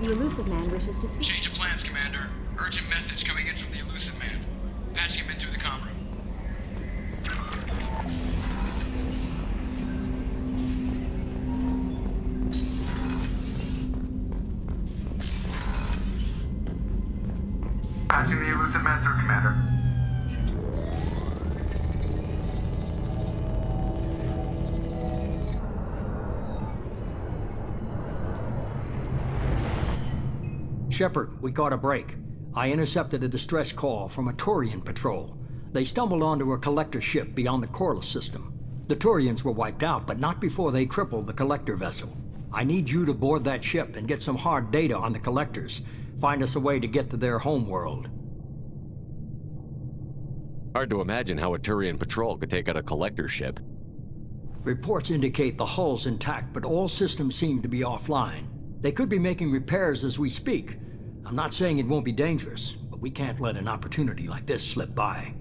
The elusive man wishes to speak. Change of plans, Commander. Urgent message coming in from the elusive man. Patching him in through the comm room. Patching the elusive man through, Commander. Shepard, we caught a break. I intercepted a distress call from a Turian patrol. They stumbled onto a collector ship beyond the Corliss system. The Turians were wiped out, but not before they crippled the collector vessel. I need you to board that ship and get some hard data on the collectors. Find us a way to get to their homeworld. Hard to imagine how a Turian patrol could take out a collector ship. Reports indicate the hull's intact, but all systems seem to be offline. They could be making repairs as we speak. I'm not saying it won't be dangerous, but we can't let an opportunity like this slip by.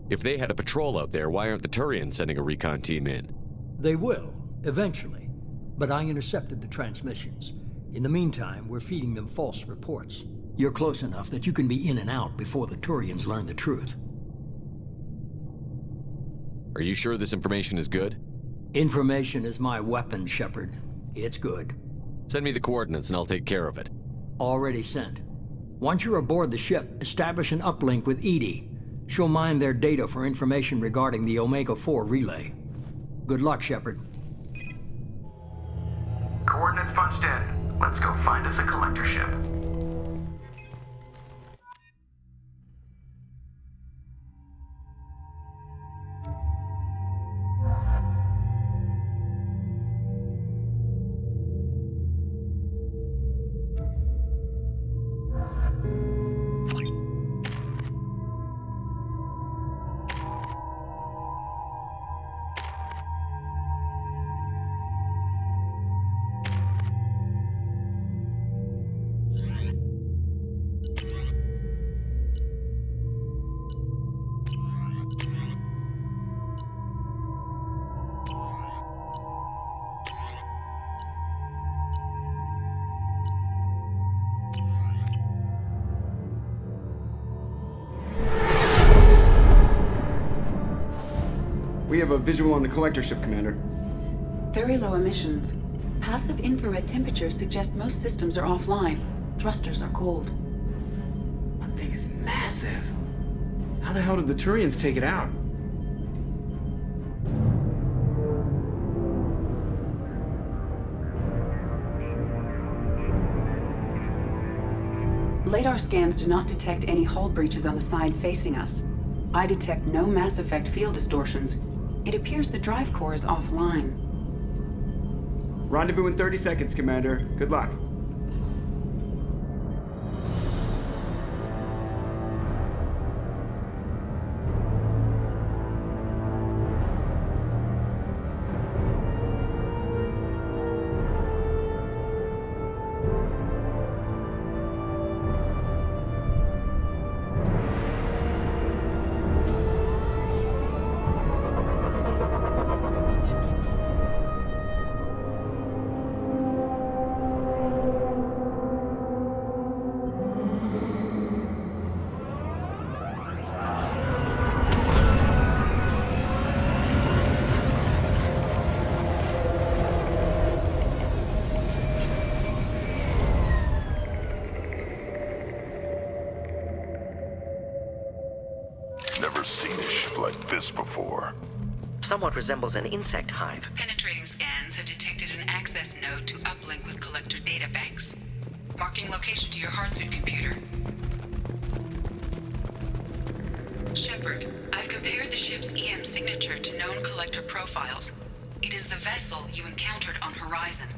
If they had a patrol out there, why aren't the Turians sending a recon team in? They will, eventually. But I intercepted the transmissions. In the meantime, we're feeding them false reports. You're close enough that you can be in and out before the Turians learn the truth. Are you sure this information is good? Information is my weapon, Shepard. It's good. Send me the coordinates and I'll take care of it. Already sent. Once you're aboard the ship, establish an uplink with Edie. She'll mine their data for information regarding the Omega-4 relay. Good luck, Shepard. Coordinates punched in. Let's go find us a collector ship. We have a visual on the collector ship, Commander. Very low emissions. Passive infrared temperatures suggest most systems are offline. Thrusters are cold. That thing is massive. How the hell did the Turians take it out? Radar scans do not detect any hull breaches on the side facing us. I detect no mass effect field distortions. It appears the drive core is offline. Rendezvous in 30 seconds, Commander. Good luck. Before. Somewhat resembles an insect hive. Penetrating scans have detected an access node to uplink with collector data banks. Marking location to your hardsuit computer. Shepard, I've compared the ship's EM signature to known collector profiles. It is the vessel you encountered on Horizon.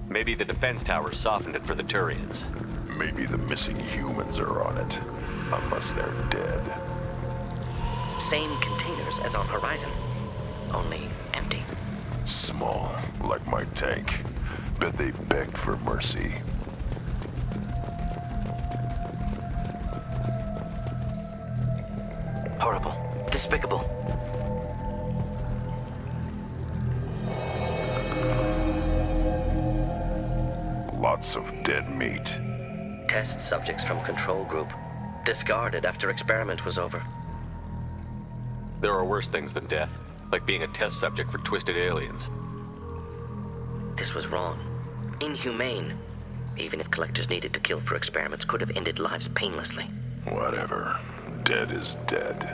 Maybe the defense tower softened it for the Turians. Maybe the missing humans are on it, unless they're dead. Same containers as on Horizon, only empty. Small, like my tank. Bet they begged for mercy. Horrible. Despicable. lots of dead meat. Test subjects from control group. Discarded after experiment was over. There are worse things than death, like being a test subject for twisted aliens. This was wrong. Inhumane. Even if collectors needed to kill for experiments, could have ended lives painlessly. Whatever. Dead is dead.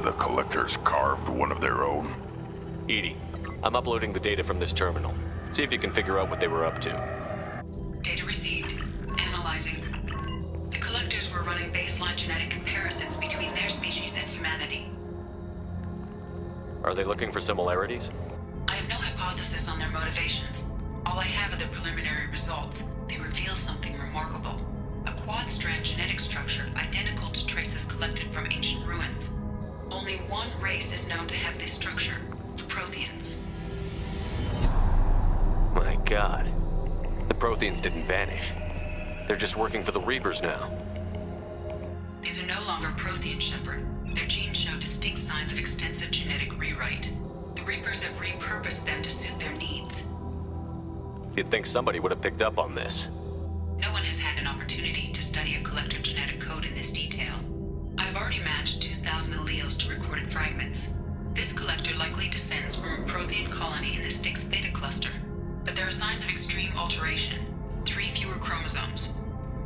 The collectors carved one of their own? Edie, I'm uploading the data from this terminal. See if you can figure out what they were up to. Data received. Analyzing. The collectors were running baseline genetic comparisons between their species and humanity. Are they looking for similarities? I have no hypothesis on their motivations. All I have are the preliminary results. They reveal something remarkable. A quad-strand genetic structure identical to traces collected from ancient ruins. Only one race is known to have this structure, the Protheans. My God. The Protheans didn't vanish. They're just working for the Reapers now. These are no longer Prothean, Shepard. Their genes show distinct signs of extensive genetic rewrite. The Reapers have repurposed them to suit their needs. You'd think somebody would have picked up on this. No one has had an opportunity to study a collector genetic code in this detail. I've already matched 2,000 alleles to recorded fragments. This collector likely descends from a Prothean colony in the Styx Theta cluster, but there are signs of extreme alteration. 3 fewer chromosomes,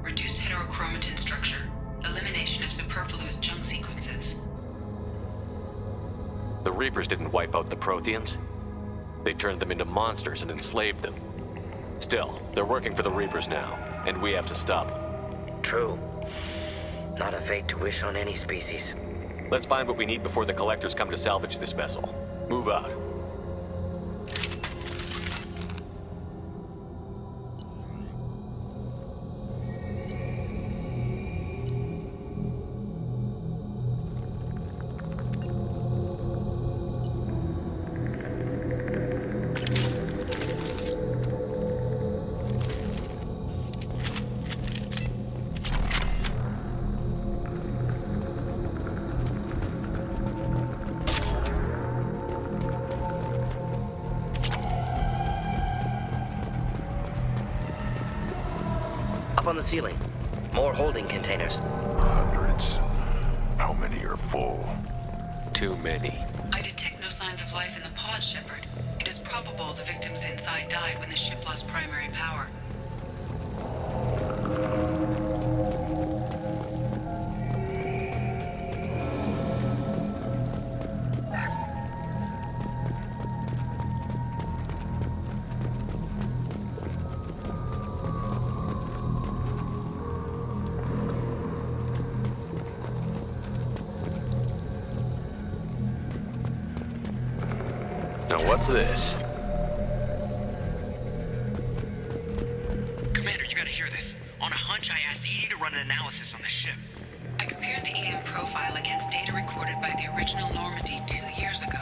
reduced heterochromatin structure, elimination of superfluous junk sequences. The Reapers didn't wipe out the Protheans. They turned them into monsters and enslaved them. Still, they're working for the Reapers now, and we have to stop them. True. Not a fate to wish on any species. Let's find what we need before the collectors come to salvage this vessel. Move out. Up on the ceiling. More holding containers. Hundreds. How many are full? Too many. I detect no signs of life in the pod, Shepard. It is probable the victims inside died when the ship lost primary power. Now what's this? Commander, you gotta hear this. On a hunch, I asked Edie to run an analysis on this ship. I compared the EM profile against data recorded by the original Normandy 2 years ago.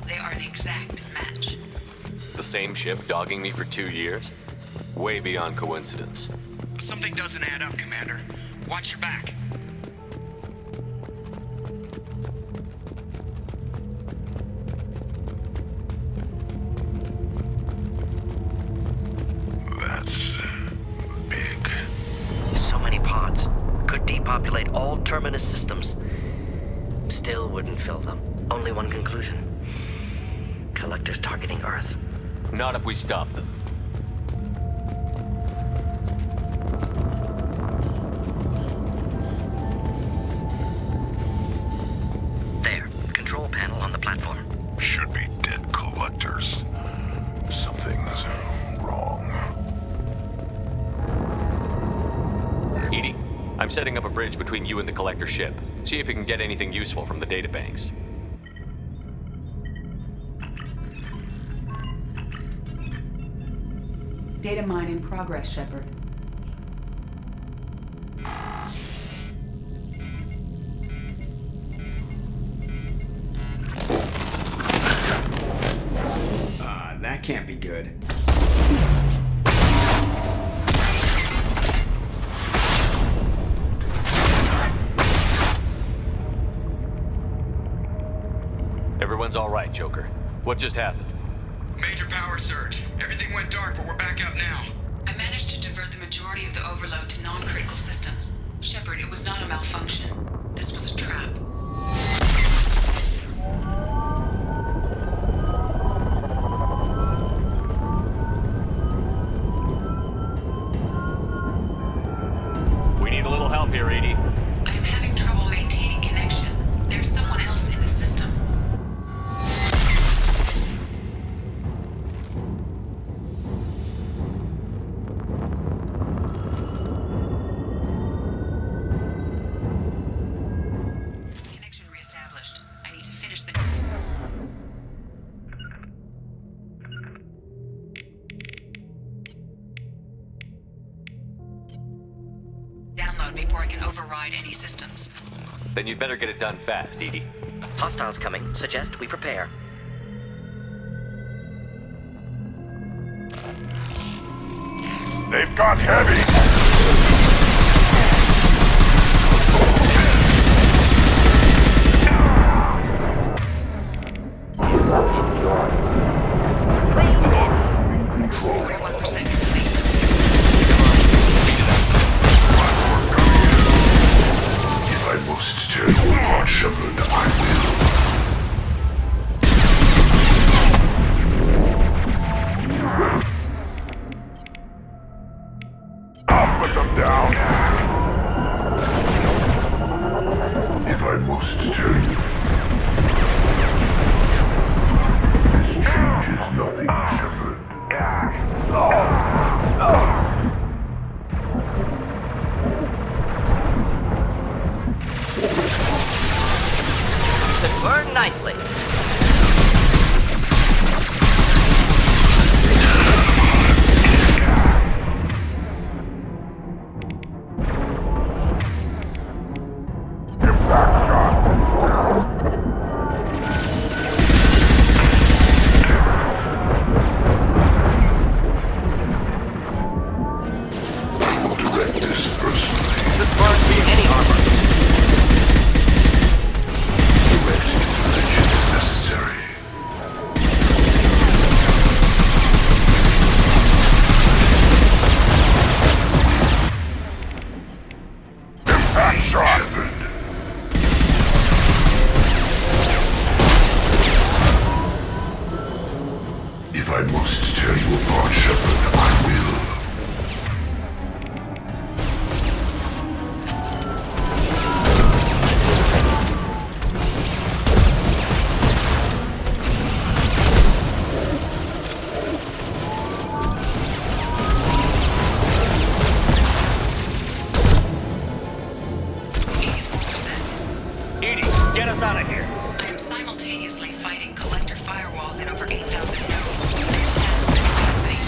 They are an exact match. The same ship dogging me for 2 years? Way beyond coincidence. Something doesn't add up, Commander. Watch your back. That's big. So many pods. Could depopulate all terminus systems. Still wouldn't fill them. Only one conclusion. Collectors targeting Earth. Not if we stop them. There. Control panel on the platform. Should be dead collectors. Something's wrong. Edie, I'm setting up a bridge between you and the collector ship. See if you can get anything useful from the databanks. Data mine in progress, Shepard. That can't be good. Everyone's all right, Joker. What just happened? Major power surge. Everything went dark, but we're back up now. I managed to divert the majority of the overload to non-critical systems. Shepard, it was not a malfunction. This was a trap. We need a little help here, Edie. I am having trouble maintaining connection. There's someone else in the system. Connection reestablished. I need to finish the... download before I can override any systems. Then you'd better get it done fast, Edie. Hostiles coming. Suggest we prepare. They've got heavy! Control. 1% complete. If I must tear you apart, Shepard, I will. I'll put them down. If I must tear you. This changes nothing, Shepard. Could burn nicely. I will direct this personally. Could burn through any armor. Direct intervention if necessary. Impact shot! Shepard. If I must tear you apart, Shepard, I will. Edie, get us out of here. I am simultaneously fighting collector firewalls at over 8,000 nodes. Fantastic capacity.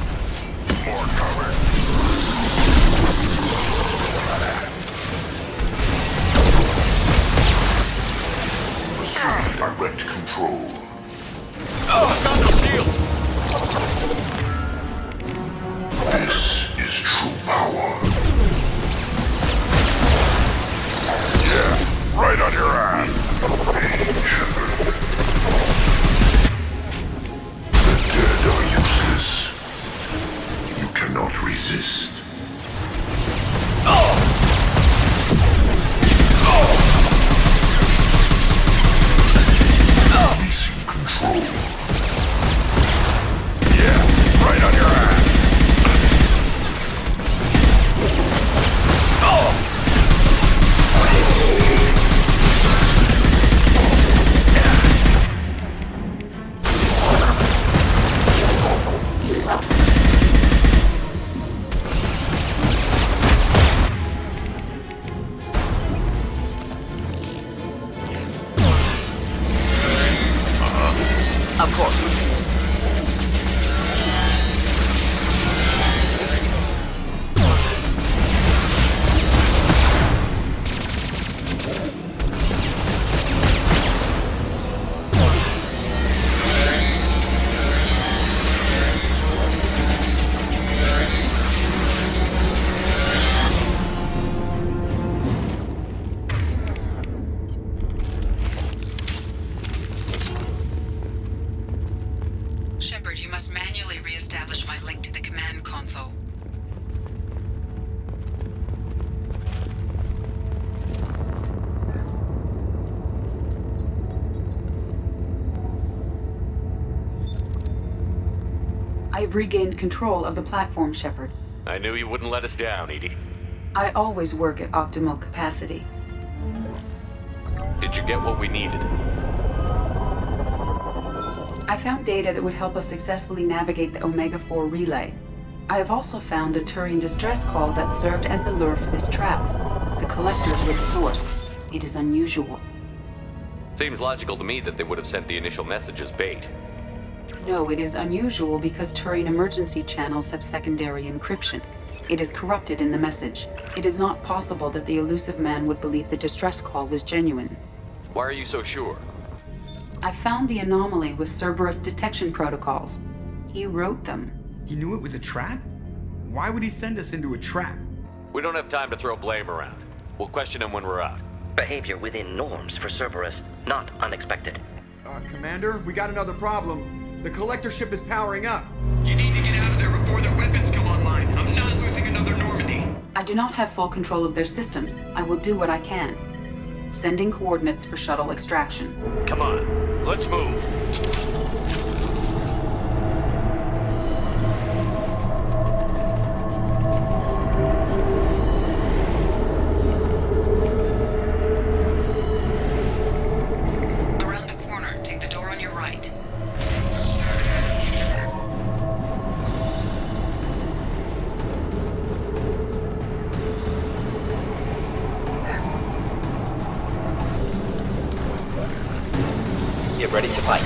More cover. Assume direct control. Got the shield. This is true power. Yeah, right on your ass. Page. I've regained control of the platform, Shepard. I knew you wouldn't let us down, Edie. I always work at optimal capacity. Did you get what we needed? I found data that would help us successfully navigate the Omega-4 relay. I have also found a Turian distress call that served as the lure for this trap. The collectors were the source. It is unusual. Seems logical to me that they would have sent the initial message as bait. No, it is unusual because Turian emergency channels have secondary encryption. It is corrupted in the message. It is not possible that the elusive man would believe the distress call was genuine. Why are you so sure? I found the anomaly with Cerberus detection protocols. He wrote them. He knew it was a trap? Why would he send us into a trap? We don't have time to throw blame around. We'll question him when we're out. Behavior within norms for Cerberus, not unexpected. Commander, we got another problem. The collector ship is powering up. You need to get out of there before their weapons come online. I'm not losing another Normandy. I do not have full control of their systems. I will do what I can. Sending coordinates for shuttle extraction. Come on, let's move. Around the corner, take the door on your right. Get ready to fight.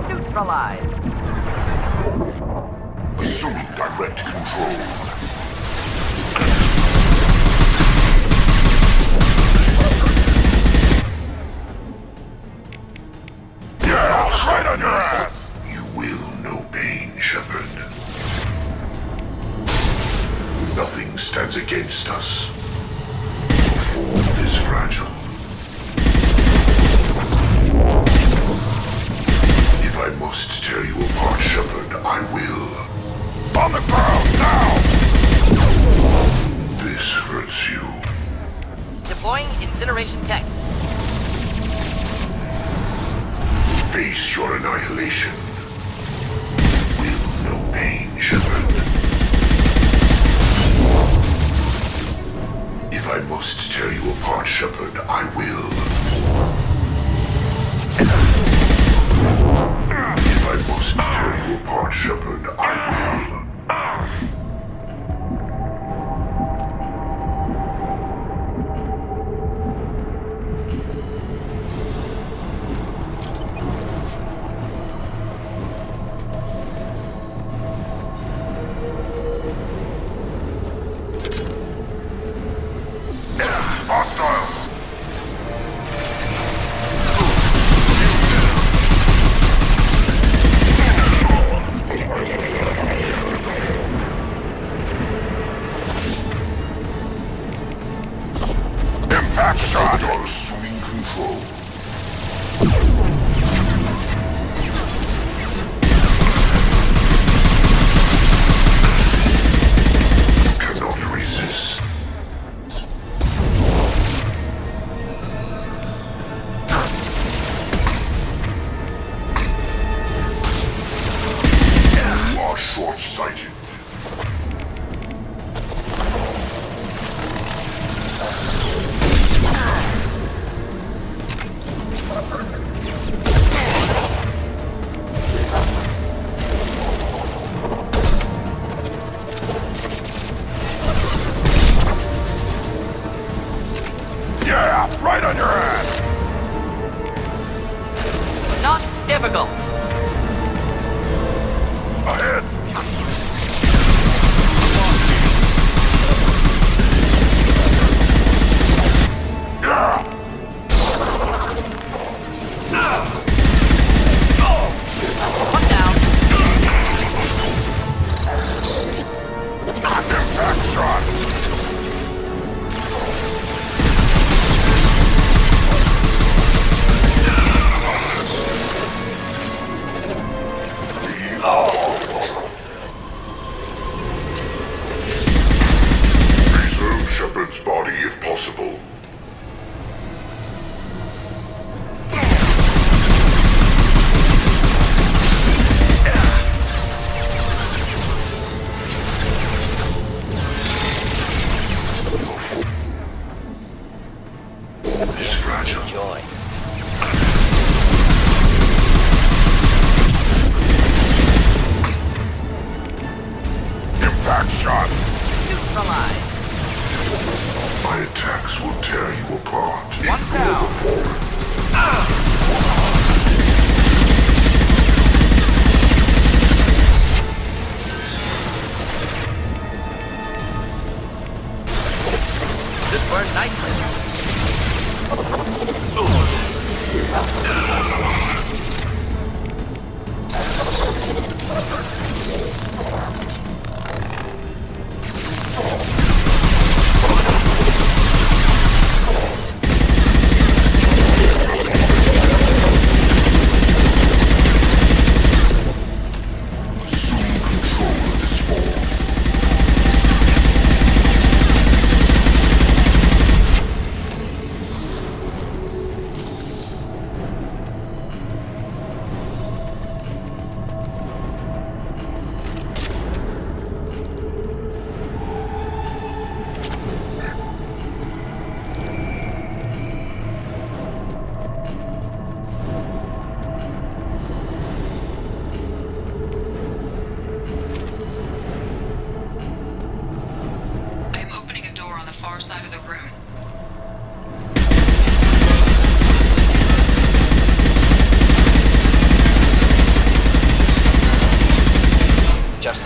Neutralize. Assuming direct control. Yeah, right on your ass! You will know pain, Shepard. Nothing stands against us. Form is fragile. If I must tear you apart, Shepard, I will. On the ground, now! This hurts you. Deploying incineration tech. Face your annihilation. Will know pain, Shepard. If I must tear you apart, Shepard, I will. If I must tear you apart, Shepard, I will. Impact shot! You're assuming control. Cannot resist. You are short-sighted. Yeah, right on your ass! Not difficult. Ahead! Yeah! One down. Impact shot!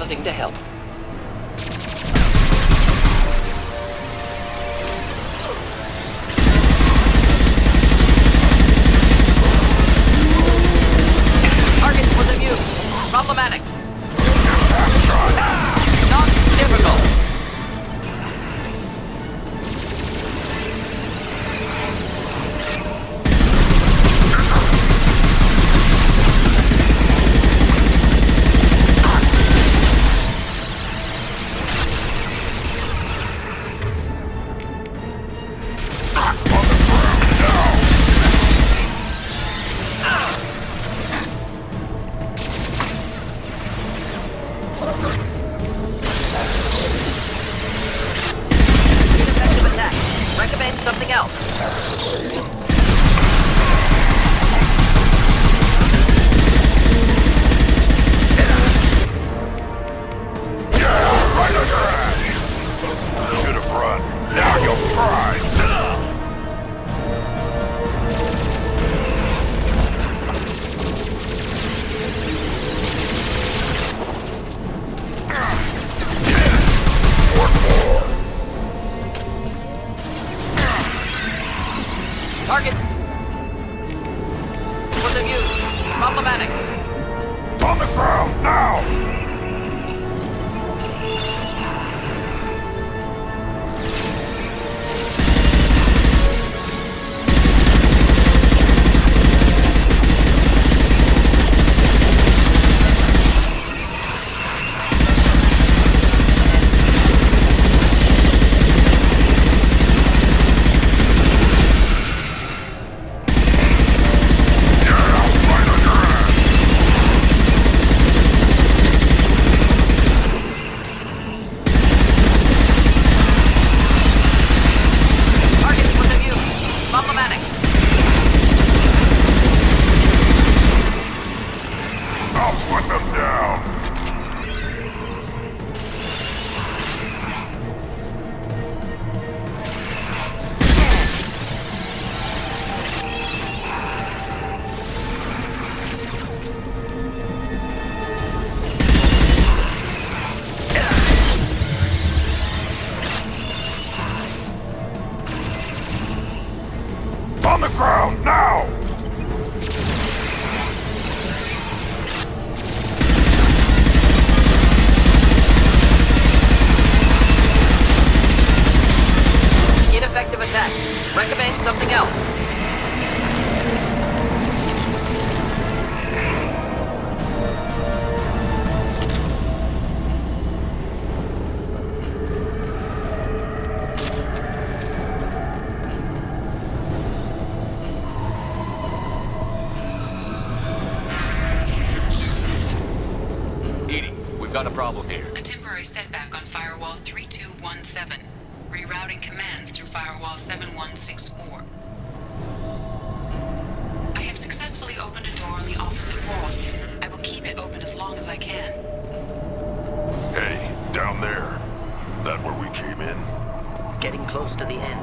piloting to help. Target was a view. Problematic. Not difficult. Ineffective attack. Recommend something else. Right on your ass! Should have run. Now you'll cry! Target was a view. Problematic. On the ground, now! Target was a view. Problematic. I'll put them down! On the ground, now! Ineffective attack. Recommend something else. Edie, we've got a problem here. A temporary setback on Firewall 3217. Rerouting commands through Firewall 7164. I have successfully opened a door on the opposite wall. I will keep it open as long as I can. Hey, down there. That where we came in? Getting close to the end.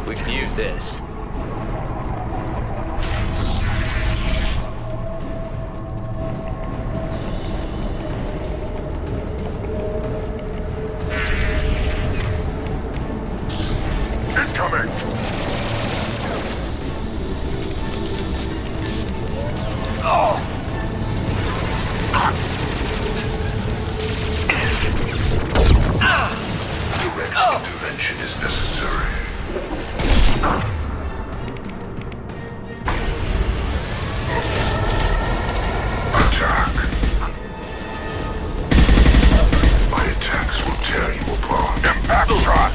We can use this. Incoming! Oh! Direct intervention is necessary. Attack. My attacks will tear you apart. Impact shot!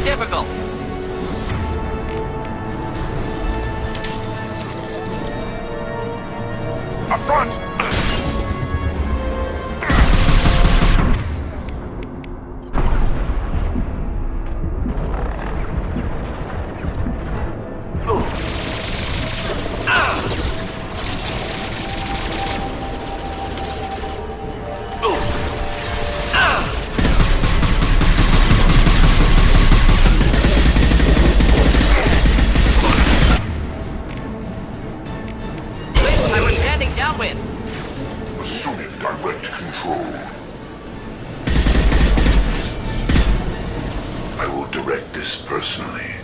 difficult. Up front! Assuming direct control. I will direct this personally.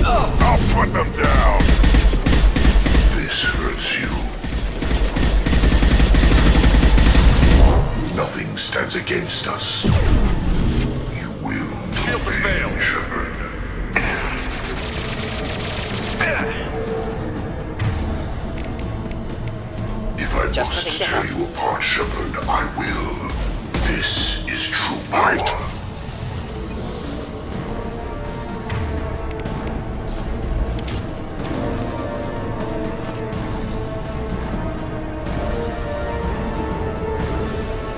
I'll put them down! This hurts you. Nothing stands against us. You will fail, Shepard. If I must tear you apart, Shepard, I will. This is true power.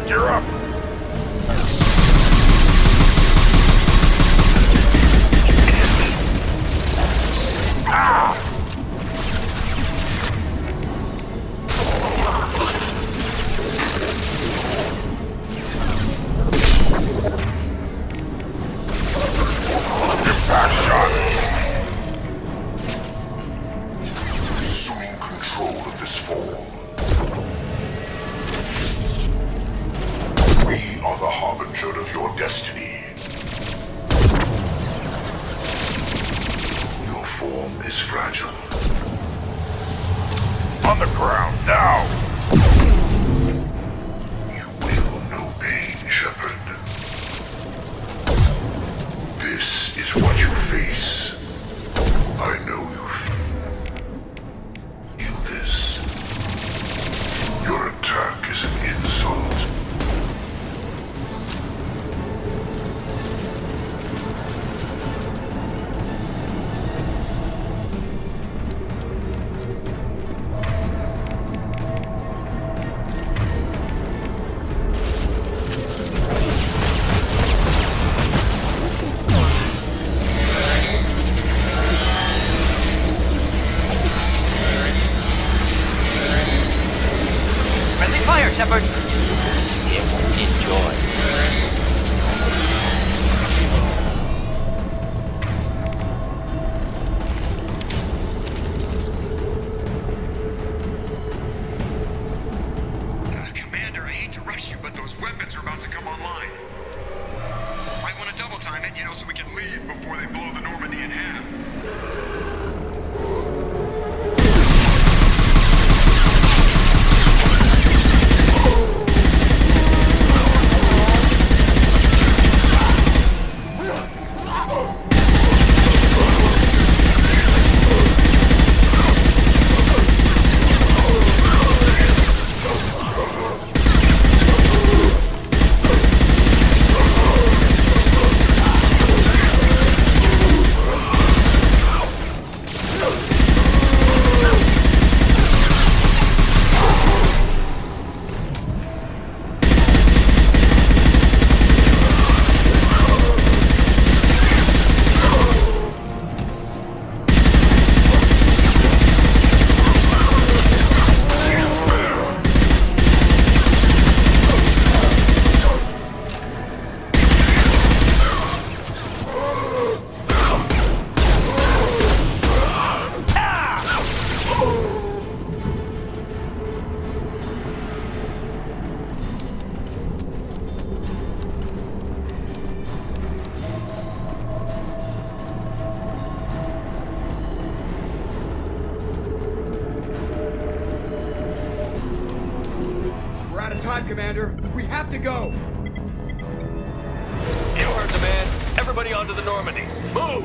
You're up! Assuming control of this form. We are the harbinger of your destiny. Your form is fragile. On the ground, now! You will know pain, Shepard. This is what you face. I know you feel this. Your attack is an insult. Friendly fire, Shepard. Enjoy. Commander, I hate to rush you, but those weapons are about to come online. Might want to double time it, so we can leave before they blow the Normandy in half. Time, Commander. We have to go. You heard the man. Everybody onto the Normandy. Move!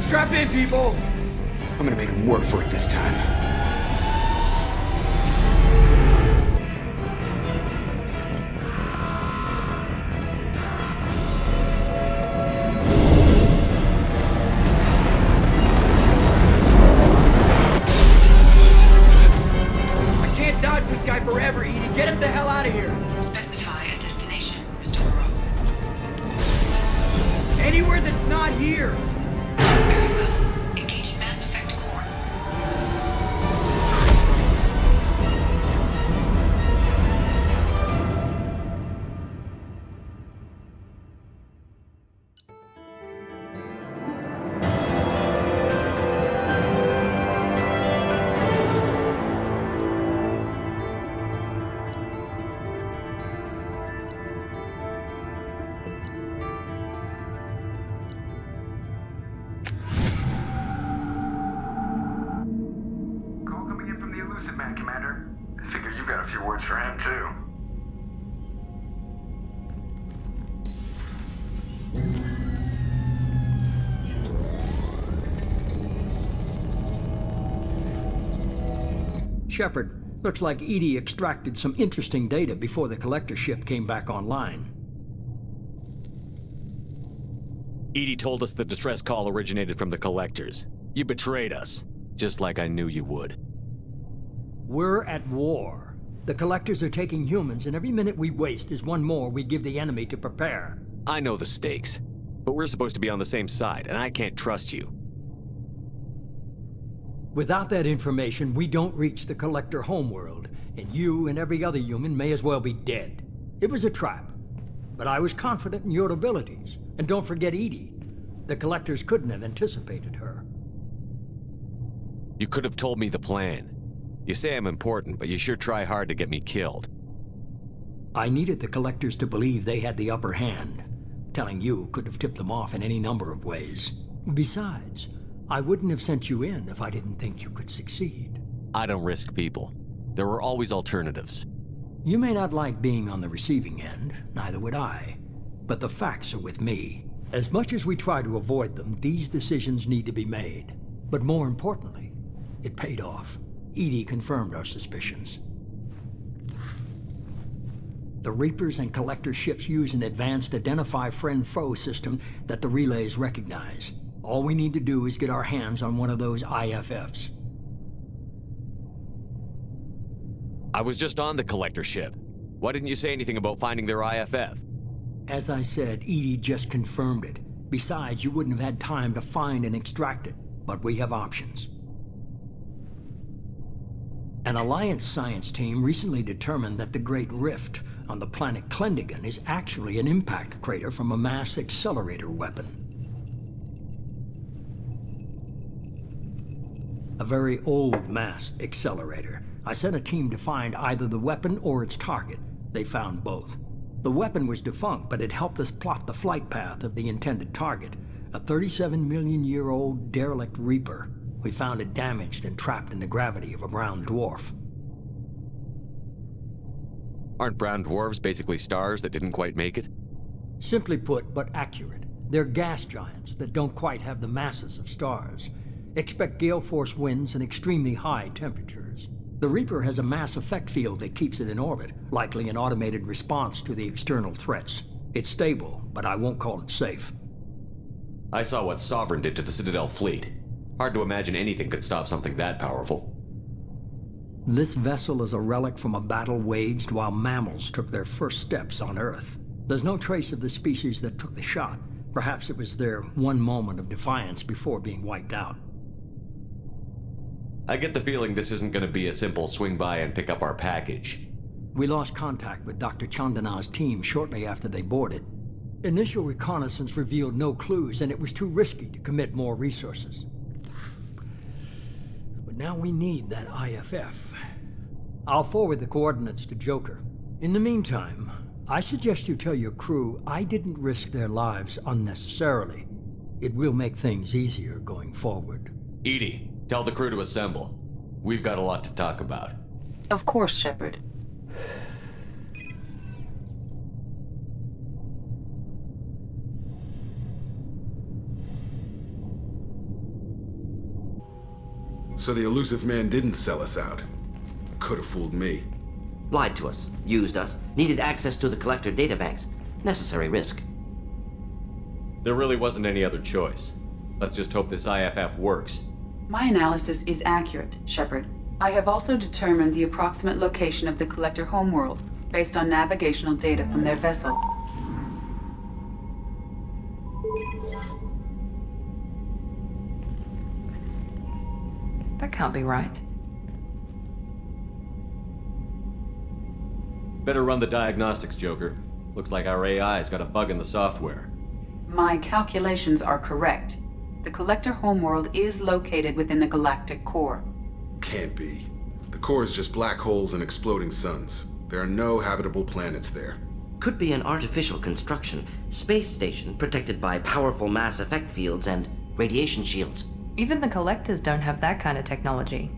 Strap in, people. I'm gonna make them work for it this time. dodged this guy forever, Edie. Get us the hell out of here. Specify a destination, Mr. Moreau. Anywhere that's not here. Very well. Engaging Mass Effect core. You've got a few words for him, too. Shepard, looks like Edie extracted some interesting data before the collector ship came back online. Edie told us the distress call originated from the collectors. You betrayed us, just like I knew you would. We're at war. The collectors are taking humans, and every minute we waste is one more we give the enemy to prepare. I know the stakes, but we're supposed to be on the same side, and I can't trust you. Without that information, we don't reach the collector homeworld, and you and every other human may as well be dead. It was a trap, but I was confident in your abilities. And don't forget Edie. The collectors couldn't have anticipated her. You could have told me the plan. You say I'm important, but you sure try hard to get me killed. I needed the collectors to believe they had the upper hand. Telling you could have tipped them off in any number of ways. Besides, I wouldn't have sent you in if I didn't think you could succeed. I don't risk people. There were always alternatives. You may not like being on the receiving end, neither would I. But the facts are with me. As much as we try to avoid them, these decisions need to be made. But more importantly, it paid off. Edie confirmed our suspicions. The Reapers and Collector ships use an advanced identify friend-foe system that the relays recognize. All we need to do is get our hands on one of those IFFs. I was just on the Collector ship. Why didn't you say anything about finding their IFF? As I said, Edie just confirmed it. Besides, you wouldn't have had time to find and extract it. But we have options. An Alliance science team recently determined that the Great Rift on the planet Klendigan is actually an impact crater from a mass accelerator weapon. A very old mass accelerator. I sent a team to find either the weapon or its target. They found both. The weapon was defunct, but it helped us plot the flight path of the intended target, a 37-million-year-old derelict Reaper. We found it damaged and trapped in the gravity of a brown dwarf. Aren't brown dwarves basically stars that didn't quite make it? Simply put, but accurate. They're gas giants that don't quite have the masses of stars. Expect gale force winds and extremely high temperatures. The Reaper has a mass effect field that keeps it in orbit, likely an automated response to the external threats. It's stable, but I won't call it safe. I saw what Sovereign did to the Citadel fleet. Hard to imagine anything could stop something that powerful. This vessel is a relic from a battle waged while mammals took their first steps on Earth. There's no trace of the species that took the shot. Perhaps it was their one moment of defiance before being wiped out. I get the feeling this isn't going to be a simple swing by and pick up our package. We lost contact with Dr. Chandana's team shortly after they boarded. Initial reconnaissance revealed no clues, and it was too risky to commit more resources. But now we need that IFF. I'll forward the coordinates to Joker. In the meantime, I suggest you tell your crew I didn't risk their lives unnecessarily. It will make things easier going forward. Edie, tell the crew to assemble. We've got a lot to talk about. Of course, Shepard. So the elusive man didn't sell us out. Could have fooled me. Lied to us, used us, needed access to the Collector databanks. Necessary risk. There really wasn't any other choice. Let's just hope this IFF works. My analysis is accurate, Shepard. I have also determined the approximate location of the Collector homeworld based on navigational data from their vessel. That can't be right. Better run the diagnostics, Joker. Looks like our AI's got a bug in the software. My calculations are correct. The Collector homeworld is located within the galactic core. Can't be. The core is just black holes and exploding suns. There are no habitable planets there. Could be an artificial construction, space station protected by powerful mass effect fields and radiation shields. Even the Collectors don't have that kind of technology.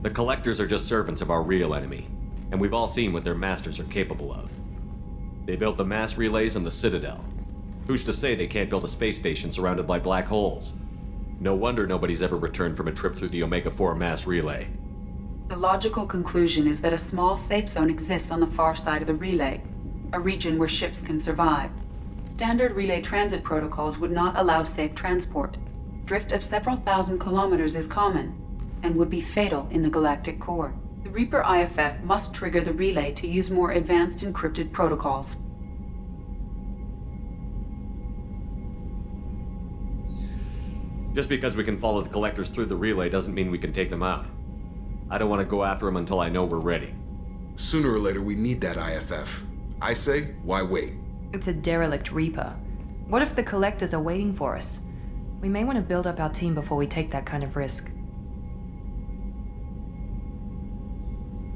The Collectors are just servants of our real enemy, and we've all seen what their masters are capable of. They built the mass relays on the Citadel. Who's to say they can't build a space station surrounded by black holes? No wonder nobody's ever returned from a trip through the Omega-4 mass relay. The logical conclusion is that a small safe zone exists on the far side of the relay, a region where ships can survive. Standard relay transit protocols would not allow safe transport. Drift of several thousand kilometers is common, and would be fatal in the galactic core. The Reaper IFF must trigger the relay to use more advanced encrypted protocols. Just because we can follow the Collectors through the relay doesn't mean we can take them out. I don't want to go after them until I know we're ready. Sooner or later, we need that IFF. I say, why wait? It's a derelict Reaper. What if the Collectors are waiting for us? We may want to build up our team before we take that kind of risk.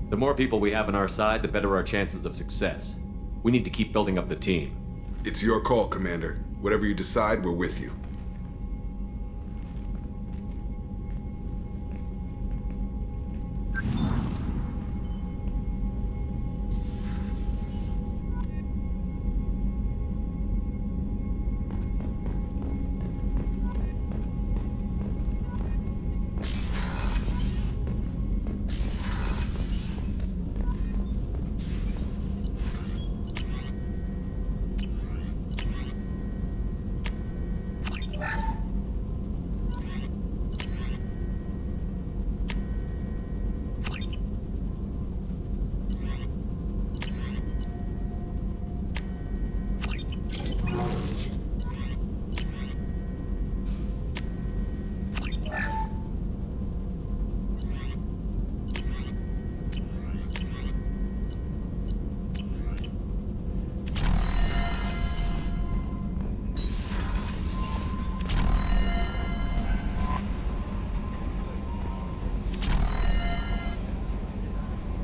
The more people we have on our side, the better our chances of success. We need to keep building up the team. It's your call, Commander. Whatever you decide, we're with you.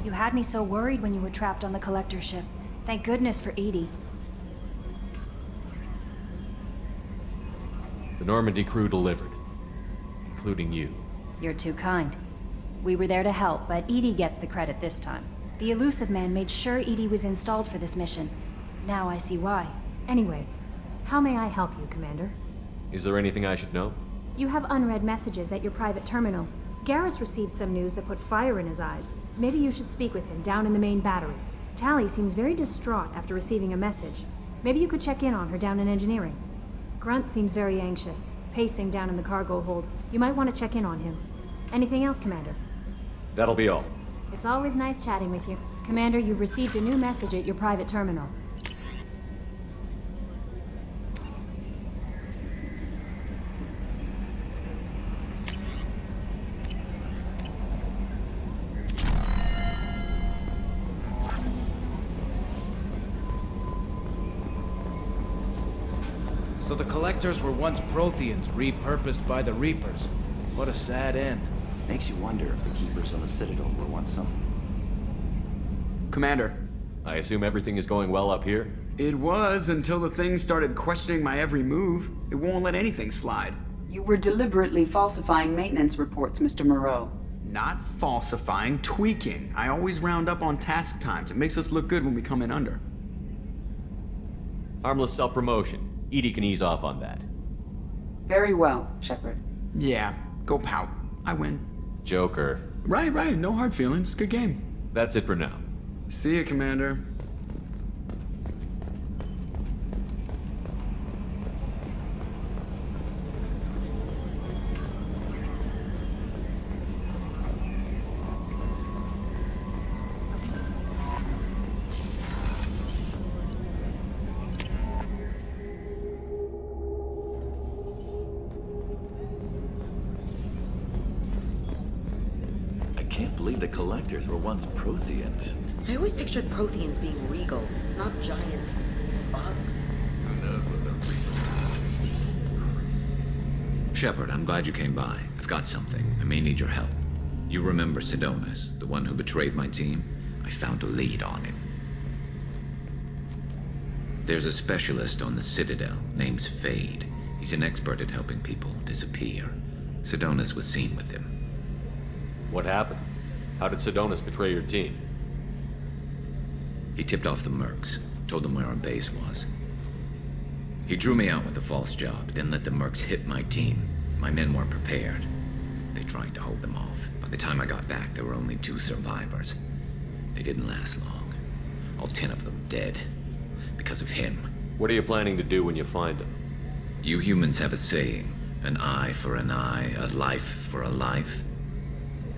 You had me so worried when you were trapped on the Collector ship. Thank goodness for Edie. The Normandy crew delivered, including you. You're too kind. We were there to help, but Edie gets the credit this time. The Elusive Man made sure Edie was installed for this mission. Now I see why. Anyway, how may I help you, Commander? Is there anything I should know? You have unread messages at your private terminal. Garrus received some news that put fire in his eyes. Maybe you should speak with him down in the main battery. Tally seems very distraught after receiving a message. Maybe you could check in on her down in engineering. Grunt seems very anxious, pacing down in the cargo hold. You might want to check in on him. Anything else, Commander? That'll be all. It's always nice chatting with you. Commander, you've received a new message at your private terminal. So the Collectors were once Protheans, repurposed by the Reapers. What a sad end. Makes you wonder if the Keepers on the Citadel were once something. Commander. I assume everything is going well up here? It was until the thing started questioning my every move. It won't let anything slide. You were deliberately falsifying maintenance reports, Mr. Moreau. Not falsifying, tweaking. I always round up on task times. It makes us look good when we come in under. Harmless self-promotion. Edie can ease off on that. Very well, Shepard. Yeah, go pout. I win. Joker. Right, no hard feelings. Good game. That's it for now. See ya, Commander. can't believe the collectors were once Protheans. I always pictured Protheans being regal, not giant bugs. Shepard, I'm glad you came by. I've got something. I may need your help. You remember Sardonyx, the one who betrayed my team? I found a lead on him. There's a specialist on the Citadel, name's Fade. He's an expert at helping people disappear. Sardonyx was seen with him. What happened? How did Sardonyx betray your team? He tipped off the mercs, told them where our base was. He drew me out with a false job, then let the mercs hit my team. My men weren't prepared. They tried to hold them off. By the time I got back, there were only 2 survivors. They didn't last long. All 10 of them dead. Because of him. What are you planning to do when you find him? You humans have a saying. An eye for an eye, a life for a life.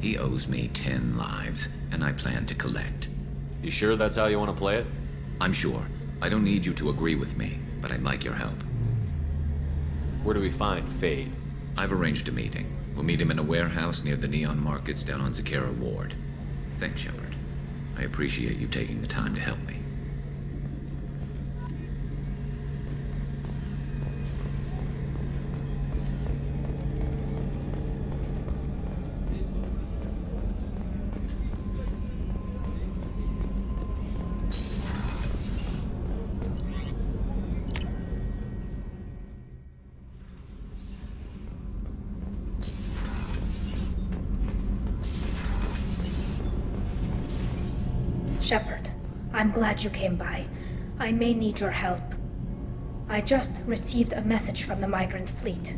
He owes me 10 lives, and I plan to collect. You sure that's how you want to play it? I'm sure. I don't need you to agree with me, but I'd like your help. Where do we find Fade? I've arranged a meeting. We'll meet him in a warehouse near the Neon Markets down on Zakera Ward. Thanks, Shepard. I appreciate you taking the time to help me. Shepard, I'm glad you came by. I may need your help. I just received a message from the migrant fleet.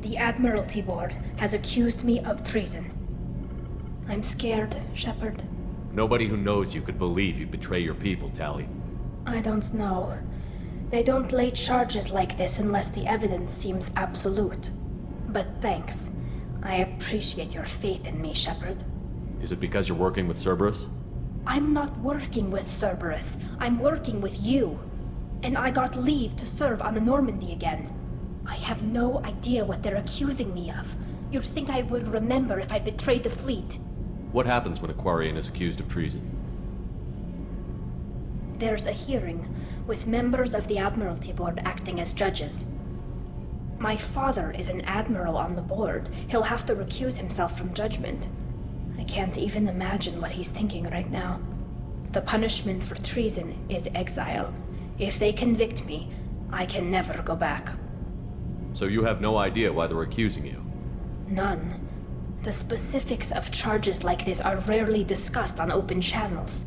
The Admiralty Board has accused me of treason. I'm scared, Shepard. Nobody who knows you could believe you'd betray your people, Tali. I don't know. They don't lay charges like this unless the evidence seems absolute. But thanks. I appreciate your faith in me, Shepard. Is it because you're working with Cerberus? I'm not working with Cerberus. I'm working with you. And I got leave to serve on the Normandy again. I have no idea what they're accusing me of. You'd think I would remember if I betrayed the fleet. What happens when a Quarian is accused of treason? There's a hearing, with members of the Admiralty Board acting as judges. My father is an admiral on the board. He'll have to recuse himself from judgment. I can't even imagine what he's thinking right now. The punishment for treason is exile. If they convict me, I can never go back. So you have no idea why they're accusing you? None. The specifics of charges like this are rarely discussed on open channels.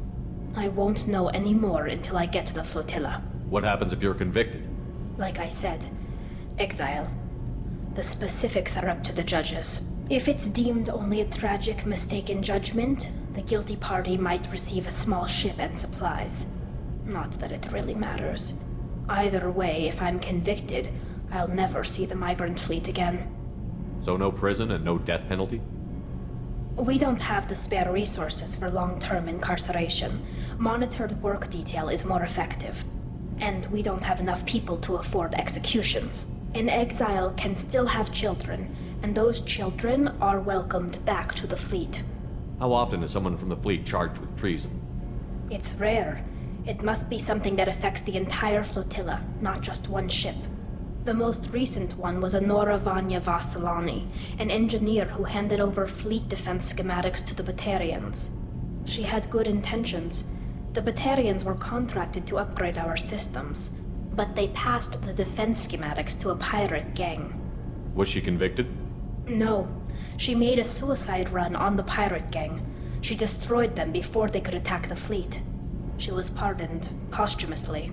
I won't know any more until I get to the flotilla. What happens if you're convicted? Like I said, exile. The specifics are up to the judges. If it's deemed only a tragic mistake in judgment, the guilty party might receive a small ship and supplies. Not that it really matters. Either way, if I'm convicted, I'll never see the migrant fleet again. So no prison and no death penalty? We don't have the spare resources for long-term incarceration. Monitored work detail is more effective. And we don't have enough people to afford executions. An exile can still have children, and those children are welcomed back to the fleet. How often is someone from the fleet charged with treason? It's rare. It must be something that affects the entire flotilla, not just one ship. The most recent one was Honora Vanya Vassilani, an engineer who handed over fleet defense schematics to the Batarians. She had good intentions. The Batarians were contracted to upgrade our systems, but they passed the defense schematics to a pirate gang. Was she convicted? No. She made a suicide run on the pirate gang. She destroyed them before they could attack the fleet. She was pardoned, posthumously.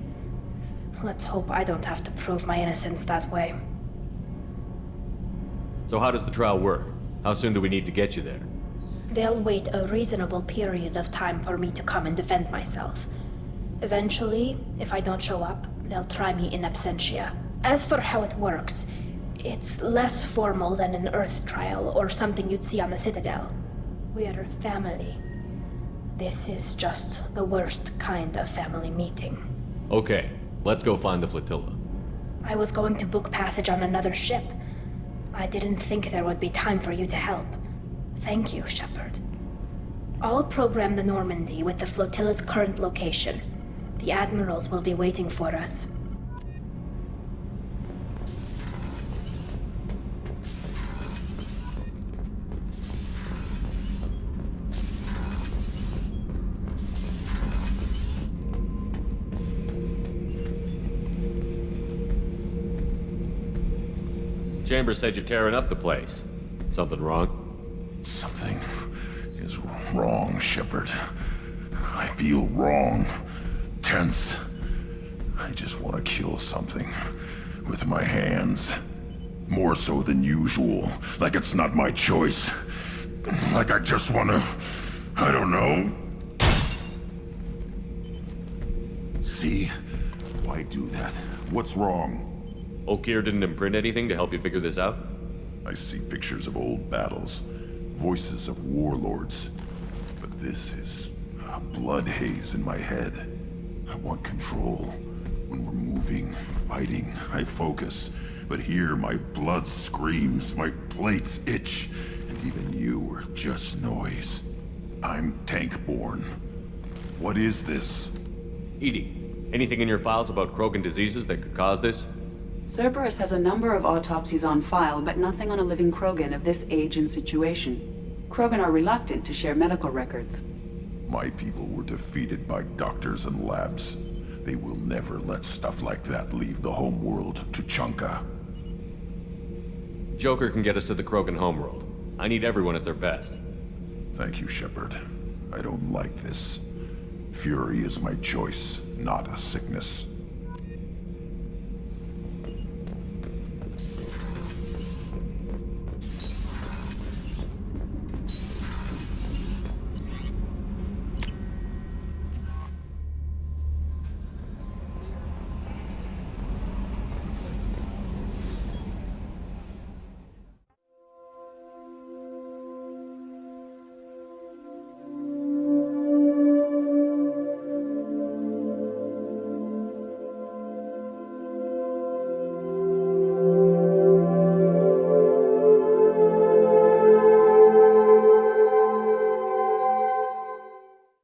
Let's hope I don't have to prove my innocence that way. So how does the trial work? How soon do we need to get you there? They'll wait a reasonable period of time for me to come and defend myself. Eventually, if I don't show up, they'll try me in absentia. As for how it works, it's less formal than an Earth trial or something you'd see on the Citadel. We're family. This is just the worst kind of family meeting. Okay, let's go find the flotilla. I was going to book passage on another ship. I didn't think there would be time for you to help. Thank you, Shepard. I'll program the Normandy with the flotilla's current location. The admirals will be waiting for us. Chambers said you're tearing up the place. Something wrong? Something is wrong, Shepard. I feel wrong. Tense. I just want to kill something. With my hands. More so than usual. Like it's not my choice. Like I just want to... I don't know. See? Why do that? What's wrong? Okir didn't imprint anything to help you figure this out? I see pictures of old battles, voices of warlords. But this is a blood haze in my head. I want control. When we're moving, fighting, I focus. But here my blood screams, my plates itch, and even you are just noise. I'm tank-born. What is this? EDI, anything in your files about Krogan diseases that could cause this? Cerberus has a number of autopsies on file, but nothing on a living Krogan of this age and situation. Krogan are reluctant to share medical records. My people were defeated by doctors and labs. They will never let stuff like that leave the homeworld to Chunka. Joker can get us to the Krogan homeworld. I need everyone at their best. Thank you, Shepard. I don't like this. Fury is my choice, not a sickness.